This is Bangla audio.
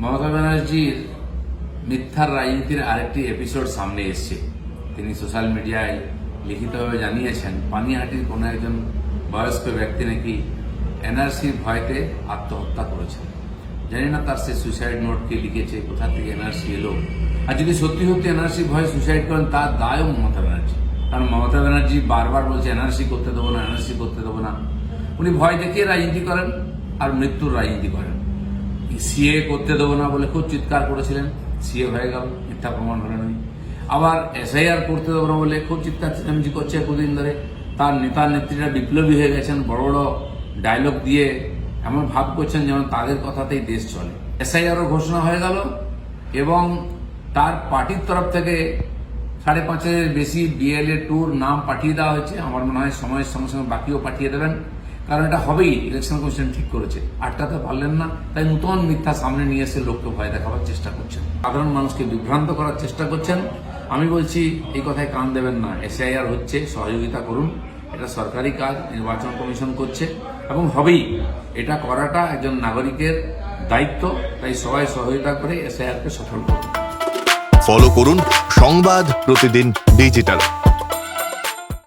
মমতা ব্যানার্জির মিথ্যার রাজনীতির আরেকটি এপিসোড সামনে এসছে। তিনি সোশ্যাল মিডিয়ায় লিখিতভাবে জানিয়েছেন পানিহাটির কোনো একজন বয়স্ক ব্যক্তি নাকি এনআরসির ভয়তে আত্মহত্যা করেছেন। জানি না তার সে সুইসাইড নোট কে লিখেছে, কোথা থেকে এনআরসি এলো। আর যদি সত্যি সত্যি এনআরসি ভয়ে সুইসাইড করেন তার দায়ও মমতা ব্যানার্জি। কারণ মমতা ব্যানার্জি বারবার বলছে এনআরসি করতে দেবো না, এনআরসি করতে দেবো না। উনি ভয় দেখিয়ে রাজনীতি করেন আর মৃত্যুর রাজনীতি করেন। সিএ করতে দেবো না বলে খুব চিৎকার করেছিলেন, সিএ হয়ে গেল, মিথ্যা প্রমাণ হলেন উনি। আবার এসআইআর করতে দেবো না বলে খুব চিৎকার চেঁচামেচি করছে এতদিন ধরে। তার নেতা নেত্রীরা বিপ্লবী হয়ে গেছেন, বড় বড় ডায়লগ দিয়ে এমন ভাব করছেন যেমন তাদের কথাতেই দেশ চলে। এসআইআরও ঘোষণা হয়ে গেল এবং তার পার্টির তরফ থেকে 5,500-এর বেশি বিএলএ টুর নাম পাঠিয়ে দেওয়া হয়েছে। আমার মনে হয় সময়ের সঙ্গে সঙ্গে বাকিও পাঠিয়ে দেবেন, কারণ এটা হবেই। ইলেকশন কমিশন ঠিক করেছে, আটকাতে পারলেন না, তাই নতুন মিথ্যা সামনে নিয়ে এসে লোককে ভয় দেখাবার চেষ্টা করছেন, সাধারণ মানুষকে বিভ্রান্ত করার চেষ্টা করছেন। আমি বলছি এই কথায় কান দেবেন না। এসআইআর হচ্ছে, সহযোগিতা করুন, এটা সরকারি কাজ, নির্বাচন কমিশন করছে এবং হবেই। এটা করাটা একজন নাগরিকের দায়িত্ব, তাই সবাই সহযোগিতা করে এসআইআরকে সফল করুন। ফলো করুন সংবাদ প্রতিদিন ডিজিটাল।